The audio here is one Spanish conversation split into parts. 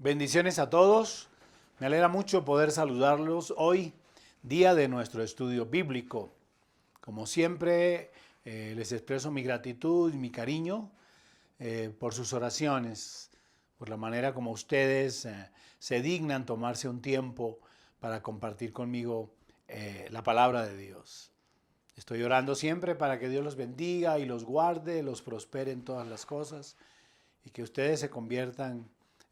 Bendiciones a todos. Me alegra mucho poder saludarlos hoy, día de nuestro estudio bíblico. Como siempre, les expreso mi gratitud y mi cariño por sus oraciones, por la manera como ustedes se dignan tomarse un tiempo para compartir conmigo la palabra de Dios. Estoy orando siempre para que Dios los bendiga y los guarde, los prospere en todas las cosas y que ustedes se conviertan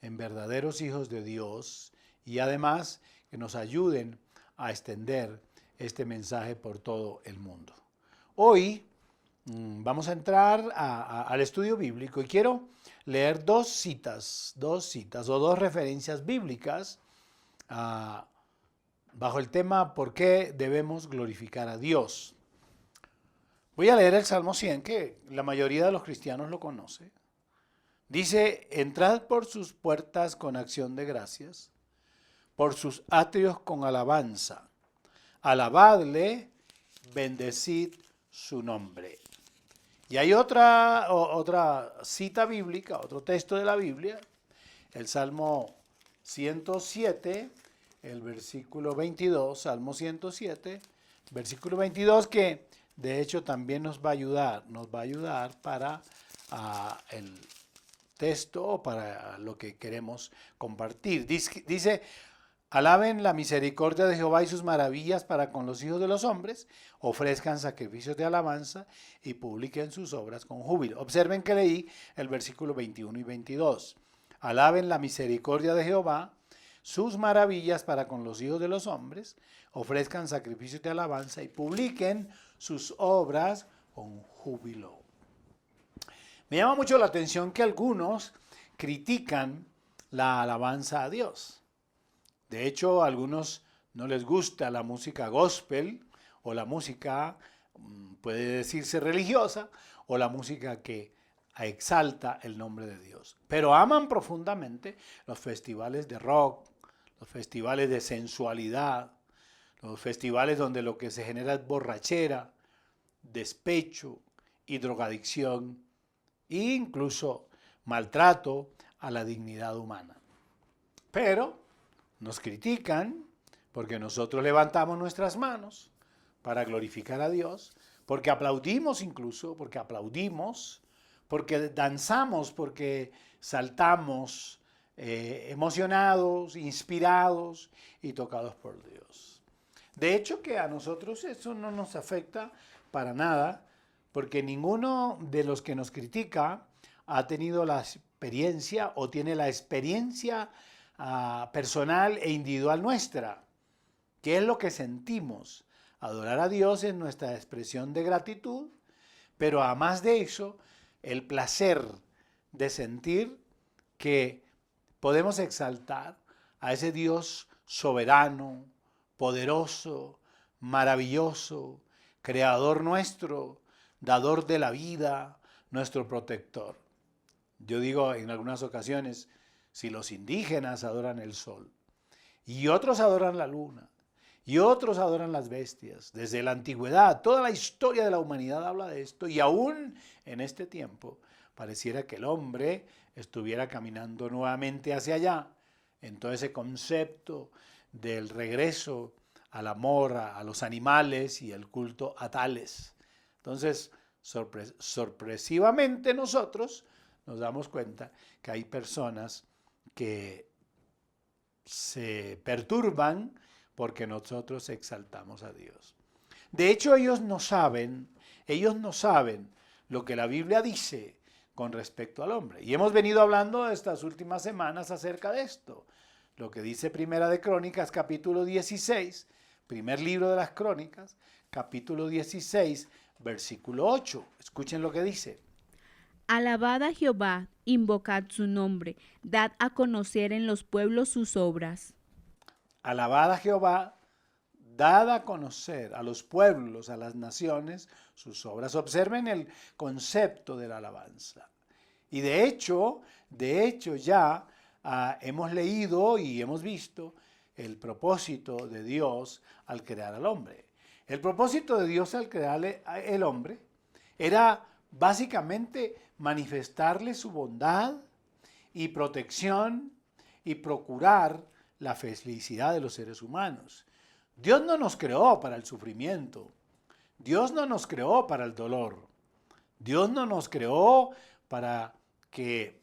en verdaderos hijos de Dios y además que nos ayuden a extender este mensaje por todo el mundo. Hoy vamos a entrar al estudio bíblico y quiero leer dos citas o dos referencias bíblicas bajo el tema ¿por qué debemos glorificar a Dios? Voy a leer el Salmo 100, que la mayoría de los cristianos lo conoce. Dice, entrad por sus puertas con acción de gracias, por sus atrios con alabanza. Alabadle, bendecid su nombre. Y hay otra cita bíblica, otro texto de la Biblia, el Salmo 107, el versículo 22, Salmo 107, versículo 22, que de hecho también nos va a ayudar para el texto o para lo que queremos compartir. Dice, alaben la misericordia de Jehová y sus maravillas para con los hijos de los hombres, ofrezcan sacrificios de alabanza y publiquen sus obras con júbilo. Observen que leí el versículo 21 y 22. Alaben la misericordia de Jehová, sus maravillas para con los hijos de los hombres, ofrezcan sacrificios de alabanza y publiquen sus obras con júbilo. Me llama mucho la atención que algunos critican la alabanza a Dios. De hecho, a algunos no les gusta la música gospel o la música, puede decirse religiosa, o la música que exalta el nombre de Dios. Pero aman profundamente los festivales de rock, los festivales de sensualidad, los festivales donde lo que se genera es borrachera, despecho y drogadicción, e incluso maltrato a la dignidad humana. Pero nos critican porque nosotros levantamos nuestras manos para glorificar a Dios, porque aplaudimos incluso, porque danzamos, porque saltamos emocionados, inspirados y tocados por Dios. De hecho que a nosotros eso no nos afecta para nada, porque ninguno de los que nos critica ha tenido la experiencia o tiene la experiencia personal e individual nuestra. ¿Qué es lo que sentimos? Adorar a Dios es nuestra expresión de gratitud, pero además de eso, el placer de sentir que podemos exaltar a ese Dios soberano, poderoso, maravilloso, creador nuestro, dador de la vida, nuestro protector. Yo digo en algunas ocasiones, si los indígenas adoran el sol, y otros adoran la luna, y otros adoran las bestias, desde la antigüedad, toda la historia de la humanidad habla de esto, y aún en este tiempo pareciera que el hombre estuviera caminando nuevamente hacia allá, en todo ese concepto del regreso al amor a los animales y el culto a tales. Entonces, sorpresivamente nosotros nos damos cuenta que hay personas que se perturban porque nosotros exaltamos a Dios. De hecho, ellos no saben lo que la Biblia dice con respecto al hombre. Y hemos venido hablando estas últimas semanas acerca de esto. Lo que dice Primera de Crónicas, capítulo 16, primer libro de las Crónicas, capítulo 16, versículo 8. Escuchen lo que dice. Alabad a Jehová, invocad su nombre, dad a conocer en los pueblos sus obras. Alabad a Jehová, dad a conocer a los pueblos, a las naciones, sus obras. Observen el concepto de la alabanza. Y de hecho ya hemos leído y hemos visto el propósito de Dios al crear al hombre. El propósito de Dios al crear el hombre era básicamente manifestarle su bondad y protección y procurar la felicidad de los seres humanos. Dios no nos creó para el sufrimiento. Dios no nos creó para el dolor. Dios no nos creó para que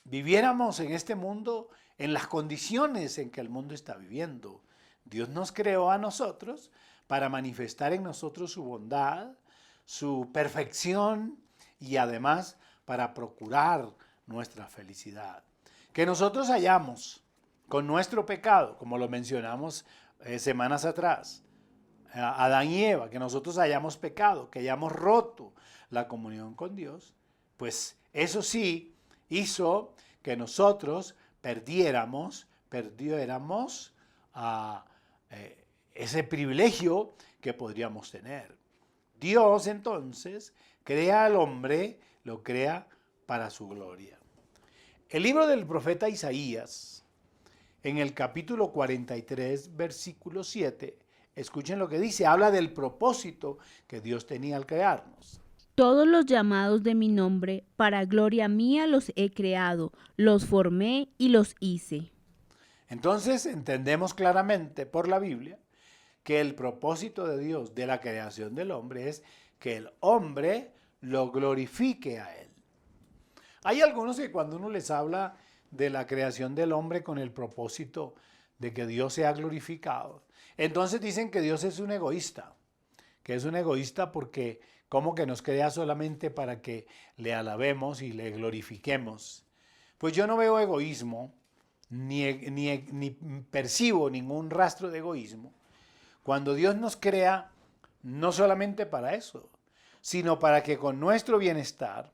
viviéramos en este mundo en las condiciones en que el mundo está viviendo. Dios nos creó a nosotros para manifestar en nosotros su bondad, su perfección y además para procurar nuestra felicidad. Que nosotros hayamos con nuestro pecado, como lo mencionamos semanas atrás, Adán y Eva, que nosotros hayamos pecado, que hayamos roto la comunión con Dios, pues eso sí hizo que nosotros perdiéramos ese privilegio que podríamos tener. Dios entonces crea al hombre, lo crea para su gloria. El libro del profeta Isaías, en el capítulo 43, versículo 7, escuchen lo que dice, habla del propósito que Dios tenía al crearnos. Todos los llamados de mi nombre, para gloria mía los he creado, los formé y los hice. Entonces entendemos claramente por la Biblia que el propósito de Dios de la creación del hombre es que el hombre lo glorifique a él. Hay algunos que cuando uno les habla de la creación del hombre con el propósito de que Dios sea glorificado, entonces dicen que Dios es un egoísta, porque como que nos crea solamente para que le alabemos y le glorifiquemos. Pues yo no veo egoísmo, ni percibo ningún rastro de egoísmo, cuando Dios nos crea no solamente para eso, sino para que con nuestro bienestar,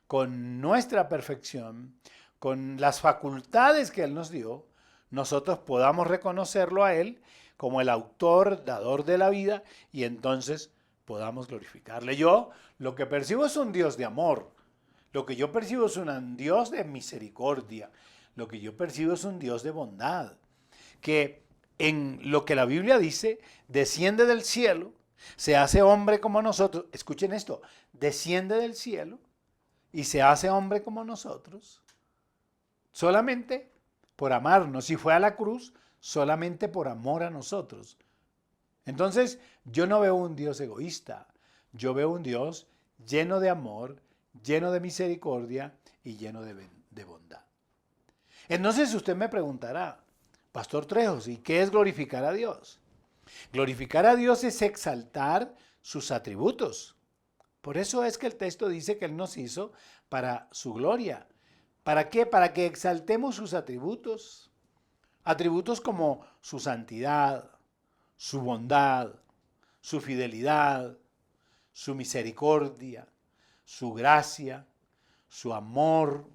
con nuestra perfección, con las facultades que Él nos dio, nosotros podamos reconocerlo a Él como el autor, dador de la vida, y entonces podamos glorificarle. Yo lo que percibo es un Dios de amor, lo que yo percibo es un Dios de misericordia, lo que yo percibo es un Dios de bondad, que en lo que la Biblia dice, desciende del cielo, se hace hombre como nosotros. Escuchen esto, desciende del cielo y se hace hombre como nosotros, solamente por amarnos. Y fue a la cruz solamente por amor a nosotros. Entonces, yo no veo un Dios egoísta, yo veo un Dios lleno de amor, lleno de misericordia y lleno de bondad. Entonces usted me preguntará, Pastor Trejos, ¿y qué es glorificar a Dios? Glorificar a Dios es exaltar sus atributos. Por eso es que el texto dice que Él nos hizo para su gloria. ¿Para qué? Para que exaltemos sus atributos. Atributos como su santidad, su bondad, su fidelidad, su misericordia, su gracia, su amor,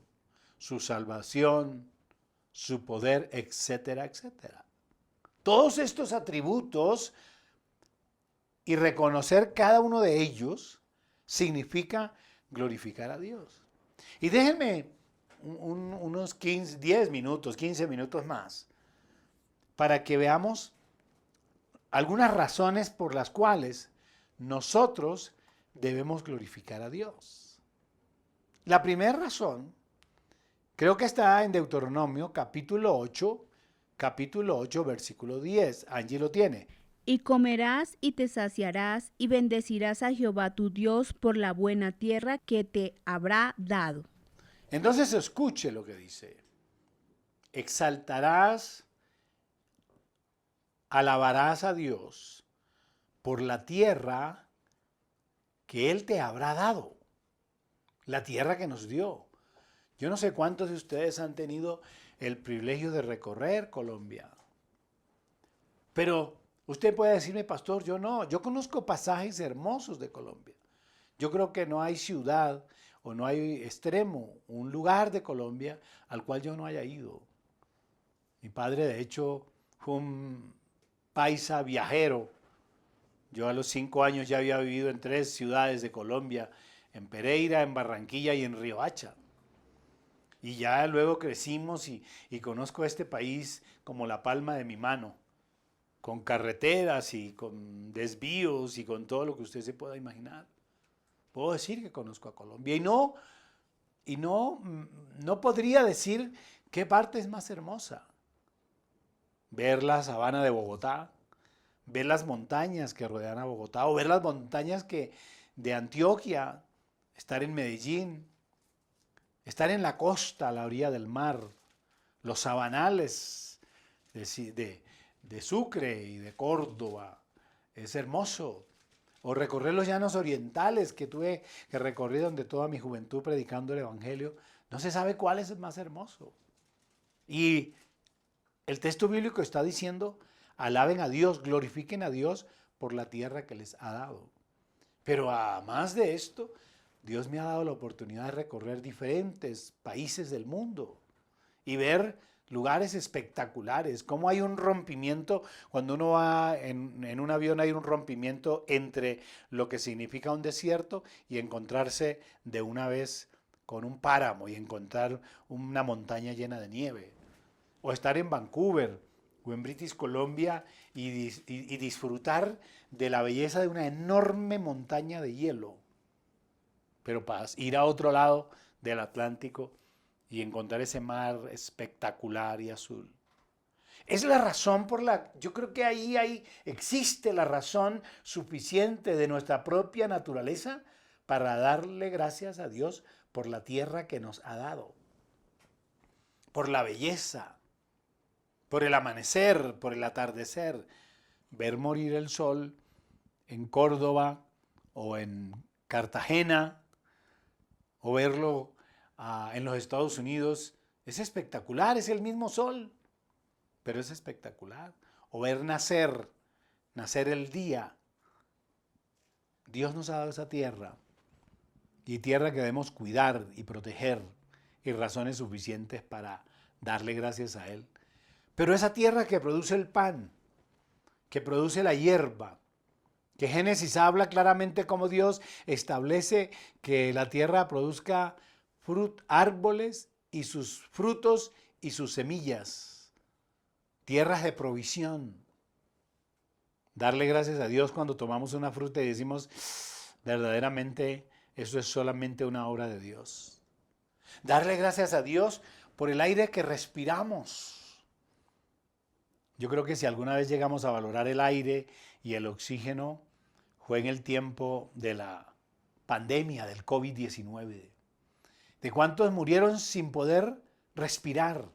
su salvación, su poder, etcétera, etcétera. Todos estos atributos y reconocer cada uno de ellos significa glorificar a Dios. Y déjenme unos 10 minutos, 15 minutos más para que veamos algunas razones por las cuales nosotros debemos glorificar a Dios. La primera razón creo que está en Deuteronomio capítulo 8, versículo 10. Angie lo tiene. Y comerás y te saciarás y bendecirás a Jehová tu Dios por la buena tierra que te habrá dado. Entonces escuche lo que dice. Exaltarás, alabarás a Dios por la tierra que Él te habrá dado. La tierra que nos dio. Yo no sé cuántos de ustedes han tenido el privilegio de recorrer Colombia. Pero usted puede decirme, pastor, yo no. Yo conozco pasajes hermosos de Colombia. Yo creo que no hay ciudad o no hay extremo, un lugar de Colombia al cual yo no haya ido. Mi padre, de hecho, fue un paisa viajero. Yo a los 5 años ya había vivido en 3 ciudades de Colombia, en Pereira, en Barranquilla y en Riohacha. Y ya luego crecimos y conozco este país como la palma de mi mano, con carreteras y con desvíos y con todo lo que usted se pueda imaginar. Puedo decir que conozco a Colombia y no podría decir ¿Qué parte es más hermosa? Ver la sabana de Bogotá, ver las montañas que rodean a Bogotá, o ver las montañas de Antioquia, estar en Medellín, estar en la costa, a la orilla del mar, los sabanales de Sucre y de Córdoba, es hermoso. O recorrer los llanos orientales que tuve que recorrer donde toda mi juventud predicando el Evangelio, no se sabe cuál es el más hermoso. Y el texto bíblico está diciendo, alaben a Dios, glorifiquen a Dios por la tierra que les ha dado. Pero además de esto, Dios me ha dado la oportunidad de recorrer diferentes países del mundo y ver lugares espectaculares, cómo hay un rompimiento, cuando uno va en un avión hay un rompimiento entre lo que significa un desierto y encontrarse de una vez con un páramo y encontrar una montaña llena de nieve. O estar en Vancouver o en British Columbia y disfrutar de la belleza de una enorme montaña de hielo. Pero para ir a otro lado del Atlántico y encontrar ese mar espectacular y azul. Es la razón yo creo que ahí existe la razón suficiente de nuestra propia naturaleza para darle gracias a Dios por la tierra que nos ha dado, por la belleza, por el amanecer, por el atardecer, ver morir el sol en Córdoba o en Cartagena o verlo en los Estados Unidos, es espectacular, es el mismo sol, pero es espectacular. O ver nacer el día. Dios nos ha dado esa tierra y tierra que debemos cuidar y proteger y razones suficientes para darle gracias a Él. Pero esa tierra que produce el pan, que produce la hierba, que Génesis habla claramente cómo Dios establece que la tierra produzca árboles y sus frutos y sus semillas, tierras de provisión. Darle gracias a Dios cuando tomamos una fruta y decimos, verdaderamente eso es solamente una obra de Dios. Darle gracias a Dios por el aire que respiramos. Yo creo que si alguna vez llegamos a valorar el aire y el oxígeno, fue en el tiempo de la pandemia del COVID-19. De cuántos murieron sin poder respirar.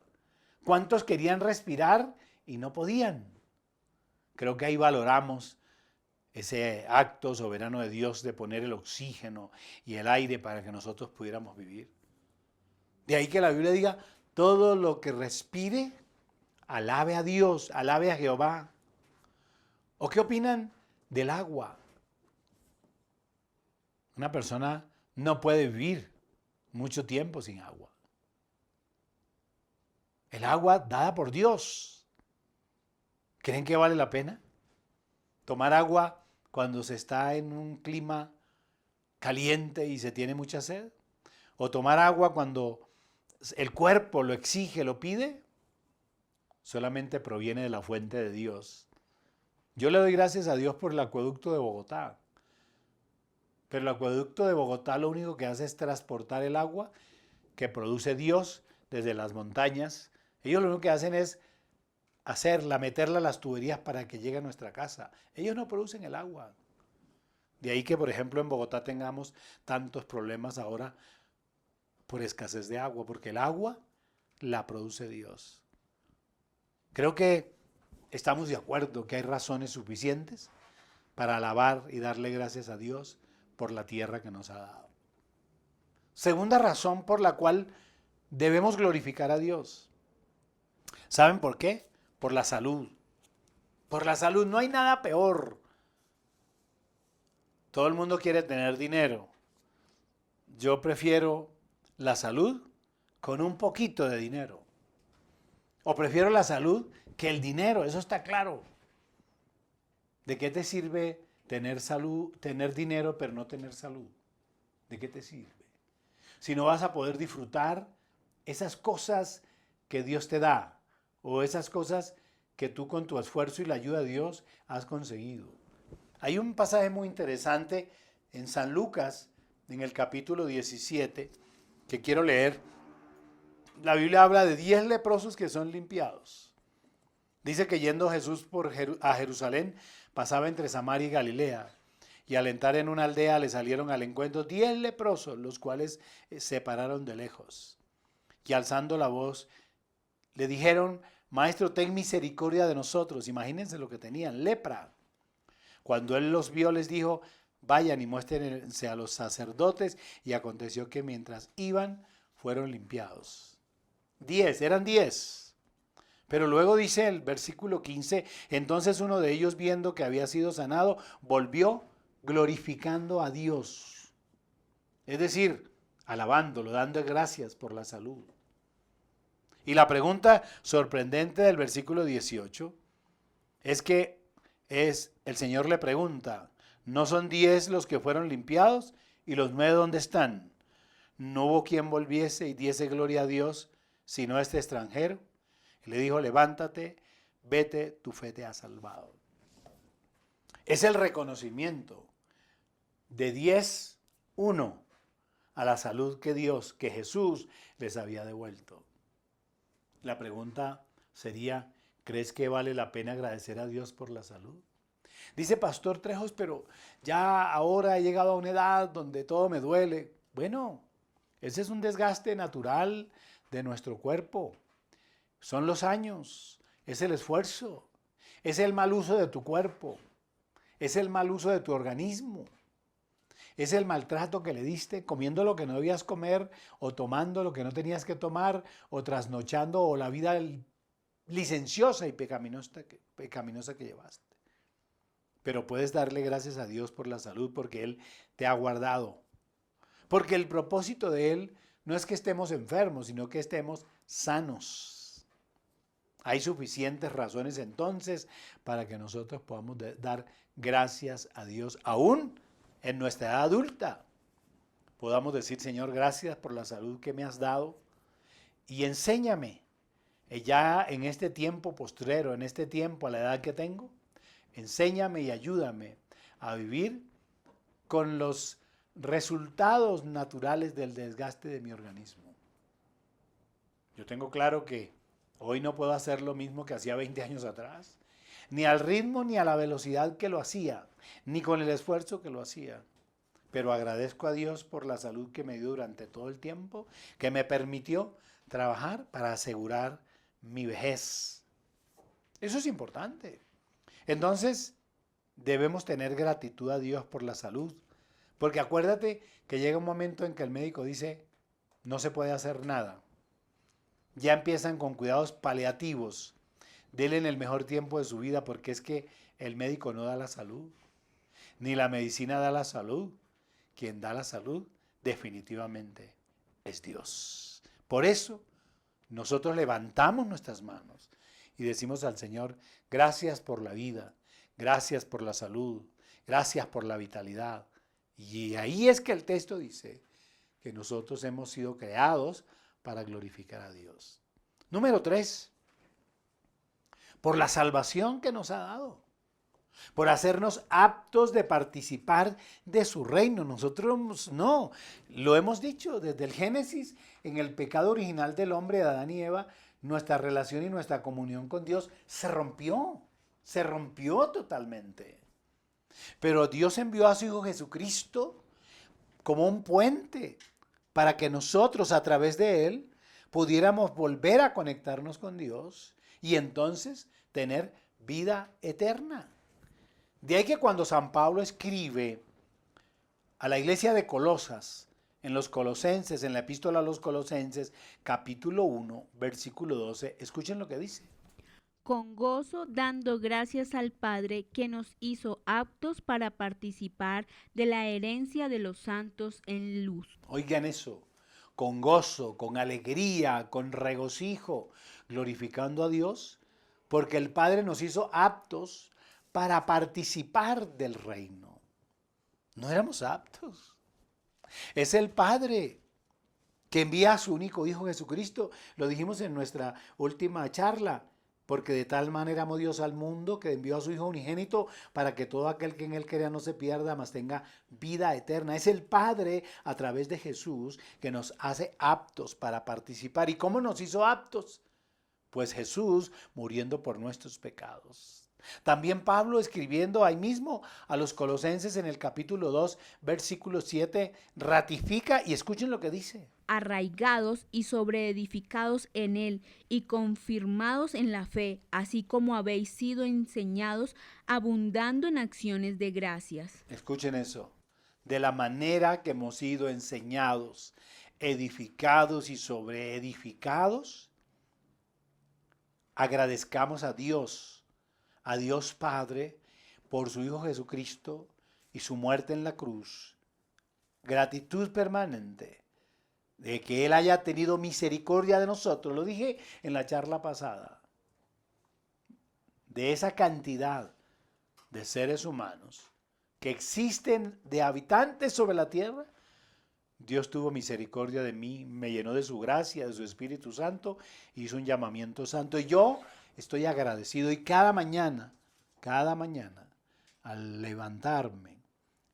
Cuántos querían respirar y no podían. Creo que ahí valoramos ese acto soberano de Dios de poner el oxígeno y el aire para que nosotros pudiéramos vivir. De ahí que la Biblia diga, todo lo que respire, alabe a Dios, alabe a Jehová. ¿O qué opinan del agua? Una persona no puede vivir mucho tiempo sin agua. El agua dada por Dios. ¿Creen que vale la pena tomar agua cuando se está en un clima caliente y se tiene mucha sed? ¿O tomar agua cuando el cuerpo lo exige, lo pide? Solamente proviene de la fuente de Dios. Yo le doy gracias a Dios por el acueducto de Bogotá. Pero el acueducto de Bogotá lo único que hace es transportar el agua que produce Dios desde las montañas. Ellos lo único que hacen es meterla a las tuberías para que llegue a nuestra casa. Ellos no producen el agua. De ahí que, por ejemplo, en Bogotá tengamos tantos problemas ahora por escasez de agua, porque el agua la produce Dios. Creo que estamos de acuerdo que hay razones suficientes para alabar y darle gracias a Dios por la tierra que nos ha dado. Segunda razón por la cual debemos glorificar a Dios. ¿Saben por qué? Por la salud. Por la salud. No hay nada peor. Todo el mundo quiere tener dinero. Yo prefiero la salud con un poquito de dinero. O prefiero la salud que el dinero, eso está claro. ¿De qué te sirve tener salud, tener dinero, pero no tener salud? ¿De qué te sirve? Si no vas a poder disfrutar esas cosas que Dios te da, o esas cosas que tú con tu esfuerzo y la ayuda de Dios has conseguido. Hay un pasaje muy interesante en San Lucas, en el capítulo 17, que quiero leer la Biblia habla de 10 leprosos que son limpiados. Dice que yendo Jesús a Jerusalén, pasaba entre Samaria y Galilea. Y al entrar en una aldea le salieron al encuentro 10 leprosos, los cuales se pararon de lejos. Y alzando la voz, le dijeron: Maestro, ten misericordia de nosotros. Imagínense lo que tenían, lepra. Cuando él los vio, les dijo: vayan y muéstrense a los sacerdotes. Y aconteció que mientras iban, fueron limpiados. 10, eran 10. Pero luego dice el versículo 15, entonces uno de ellos, viendo que había sido sanado, volvió glorificando a Dios. Es decir, alabándolo, dando gracias por la salud. Y la pregunta sorprendente del versículo 18 es que el Señor le pregunta: ¿no son 10 los que fueron limpiados? ¿Y los 9 dónde están? ¿No hubo quien volviese y diese gloria a Dios, sino este extranjero? Y le dijo: levántate, vete, tu fe te ha salvado. Es el reconocimiento de 10, 1, a la salud que Jesús les había devuelto. La pregunta sería: ¿crees que vale la pena agradecer a Dios por la salud? Dice Pastor Trejos, pero ya ahora he llegado a una edad donde todo me duele. Bueno, ese es un desgaste natural de nuestro cuerpo. Son los años, es el esfuerzo, es el mal uso de tu cuerpo, es el mal uso de tu organismo, es el maltrato que le diste comiendo lo que no debías comer, o tomando lo que no tenías que tomar, o trasnochando, o la vida licenciosa y pecaminosa que llevaste. Pero puedes darle gracias a Dios por la salud, porque Él te ha guardado. Porque el propósito de Él no es que estemos enfermos, sino que estemos sanos. Hay suficientes razones entonces para que nosotros podamos dar gracias a Dios, aún en nuestra edad adulta. Podamos decir: Señor, gracias por la salud que me has dado, y enséñame, ya en este tiempo postrero, en este tiempo a la edad que tengo, enséñame y ayúdame a vivir con los resultados naturales del desgaste de mi organismo. Yo tengo claro que hoy no puedo hacer lo mismo que hacía 20 años atrás, ni al ritmo ni a la velocidad que lo hacía, ni con el esfuerzo que lo hacía. Pero agradezco a Dios por la salud que me dio durante todo el tiempo, que me permitió trabajar para asegurar mi vejez. Eso es importante. Entonces, debemos tener gratitud a Dios por la salud, porque acuérdate que llega un momento en que el médico dice: no se puede hacer nada. Ya empiezan con cuidados paliativos. Denle en el mejor tiempo de su vida, porque es que el médico no da la salud, ni la medicina da la salud. Quien da la salud definitivamente es Dios. Por eso nosotros levantamos nuestras manos y decimos al Señor: gracias por la vida, gracias por la salud, gracias por la vitalidad. Y ahí es que el texto dice que nosotros hemos sido creados para glorificar a Dios. Número 3, por la salvación que nos ha dado, por hacernos aptos de participar de su reino. Nosotros no, lo hemos dicho desde el Génesis, en el pecado original del hombre, de Adán y Eva, nuestra relación y nuestra comunión con Dios se rompió totalmente. Pero Dios envió a su Hijo Jesucristo como un puente para que nosotros, a través de Él, pudiéramos volver a conectarnos con Dios y entonces tener vida eterna. De ahí que cuando San Pablo escribe a la iglesia de Colosas, en los Colosenses, en la epístola a los Colosenses, capítulo 1, versículo 12, escuchen lo que dice: con gozo dando gracias al Padre que nos hizo aptos para participar de la herencia de los santos en luz. Oigan eso, con gozo, con alegría, con regocijo, glorificando a Dios, porque el Padre nos hizo aptos para participar del reino. No éramos aptos. Es el Padre que envía a su único Hijo Jesucristo. Lo dijimos en nuestra última charla. Porque de tal manera amó Dios al mundo que envió a su Hijo unigénito para que todo aquel que en él crea no se pierda, mas tenga vida eterna. Es el Padre a través de Jesús que nos hace aptos para participar. ¿Y cómo nos hizo aptos? Pues Jesús muriendo por nuestros pecados. También Pablo escribiendo ahí mismo a los Colosenses en el capítulo 2, versículo 7, ratifica y escuchen lo que dice. Arraigados y sobreedificados en él y confirmados en la fe, así como habéis sido enseñados, abundando en acciones de gracias. Escuchen eso. De la manera que hemos sido enseñados, edificados y sobreedificados, agradezcamos a Dios Padre, por su Hijo Jesucristo y su muerte en la cruz. Gratitud permanente de que Él haya tenido misericordia de nosotros. Lo dije en la charla pasada. De esa cantidad de seres humanos que existen de habitantes sobre la tierra, Dios tuvo misericordia de mí, me llenó de su gracia, de su Espíritu Santo, hizo un llamamiento santo. Y yo estoy agradecido y cada mañana, al levantarme,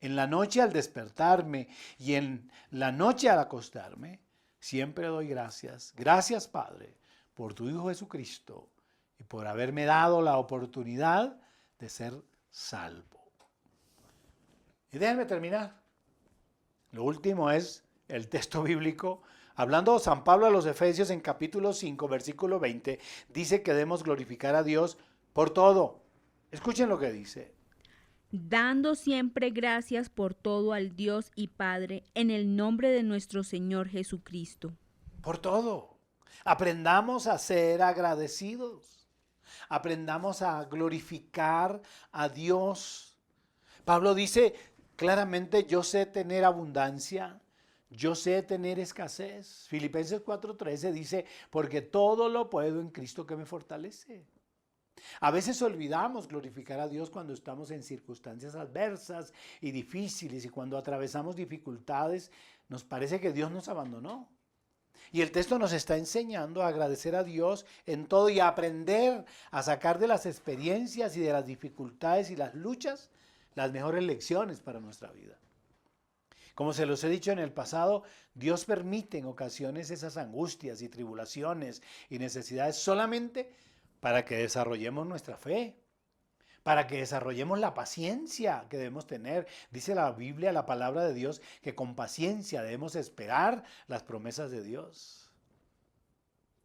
en la noche al despertarme y en la noche al acostarme, siempre doy gracias. Gracias, Padre, por tu Hijo Jesucristo y por haberme dado la oportunidad de ser salvo. Y déjenme terminar. Lo último es el texto bíblico. Hablando San Pablo a los Efesios en capítulo 5, versículo 20, dice que debemos glorificar a Dios por todo. Escuchen lo que dice. Dando siempre gracias por todo al Dios y Padre, en el nombre de nuestro Señor Jesucristo. Por todo. Aprendamos a ser agradecidos. Aprendamos a glorificar a Dios. Pablo dice claramente, yo sé tener abundancia, yo sé tener escasez. Filipenses 4:13 dice, porque todo lo puedo en Cristo que me fortalece. A veces olvidamos glorificar a Dios cuando estamos en circunstancias adversas y difíciles y cuando atravesamos dificultades, nos parece que Dios nos abandonó. Y el texto nos está enseñando a agradecer a Dios en todo y a aprender a sacar de las experiencias y de las dificultades y las luchas las mejores lecciones para nuestra vida. Como se los he dicho en el pasado, Dios permite en ocasiones esas angustias y tribulaciones y necesidades solamente para que desarrollemos nuestra fe, para que desarrollemos la paciencia que debemos tener. Dice la Biblia, la palabra de Dios, que con paciencia debemos esperar las promesas de Dios.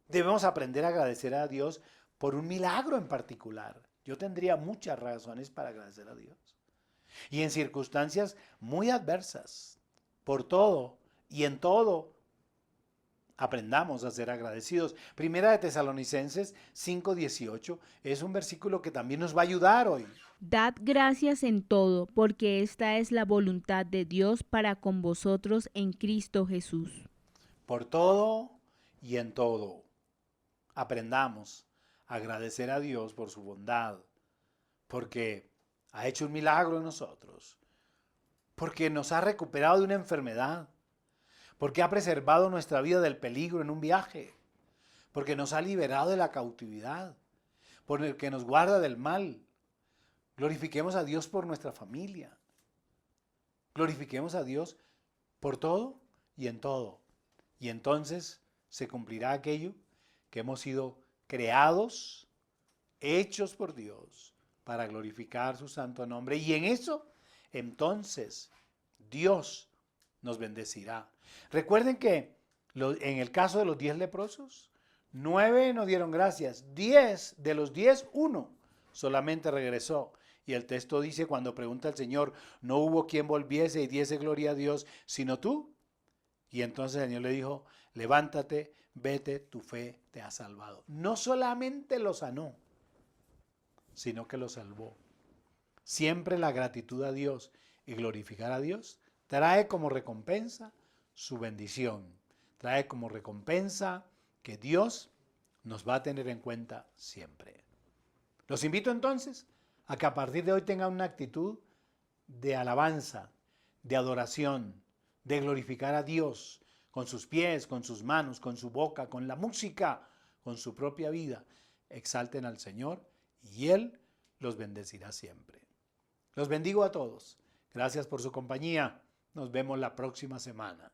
Debemos aprender a agradecer a Dios por un milagro en particular. Yo tendría muchas razones para agradecer a Dios. Y en circunstancias muy adversas, por todo y en todo, aprendamos a ser agradecidos. Primera de Tesalonicenses 5:18 es un versículo que también nos va a ayudar hoy. Dad gracias en todo, porque esta es la voluntad de Dios para con vosotros en Cristo Jesús. Por todo y en todo, aprendamos a agradecer a Dios por su bondad, porque ha hecho un milagro en nosotros, porque nos ha recuperado de una enfermedad, porque ha preservado nuestra vida del peligro en un viaje, porque nos ha liberado de la cautividad, por el que nos guarda del mal. Glorifiquemos a Dios por nuestra familia. Glorifiquemos a Dios por todo y en todo. Y entonces se cumplirá aquello que hemos sido creados, hechos por Dios, para glorificar su santo nombre. Y en eso, entonces, Dios nos bendecirá. Recuerden que en el caso de los 10 leprosos, 9 no dieron gracias. 10 de los 10, 1 solamente regresó. Y el texto dice, cuando pregunta el Señor, no hubo quien volviese y diese gloria a Dios, sino tú. Y entonces el Señor le dijo, levántate, vete, tu fe te ha salvado. No solamente lo sanó, sino que lo salvó. Siempre la gratitud a Dios y glorificar a Dios trae como recompensa su bendición. Trae como recompensa que Dios nos va a tener en cuenta siempre. Los invito entonces a que a partir de hoy tengan una actitud de alabanza, de adoración, de glorificar a Dios con sus pies, con sus manos, con su boca, con la música, con su propia vida. exalten al Señor y Él los bendecirá siempre. Los bendigo a todos. Gracias por su compañía. Nos vemos la próxima semana.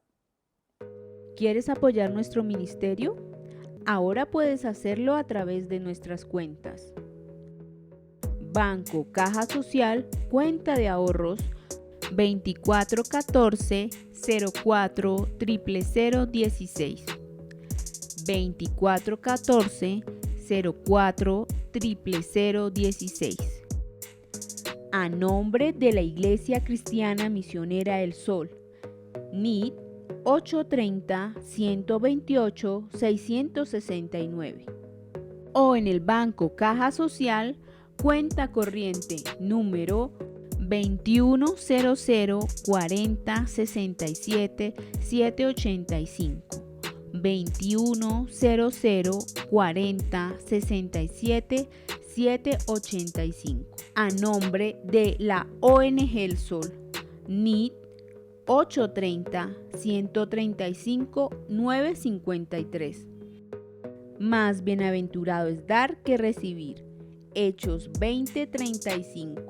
¿Quieres apoyar nuestro ministerio? Ahora puedes hacerlo a través de nuestras cuentas. Banco Caja Social, cuenta de ahorros 2414 04 00016. 2414 04 00016. A nombre de la Iglesia Cristiana Misionera El Sol, NID 830-128-669. O en el Banco Caja Social, cuenta corriente número 2100 40 67 785. 2100 40 67 785. A nombre de la ONG El Sol, NID 830-135-953. Más bienaventurado es dar que recibir. Hechos 20:35.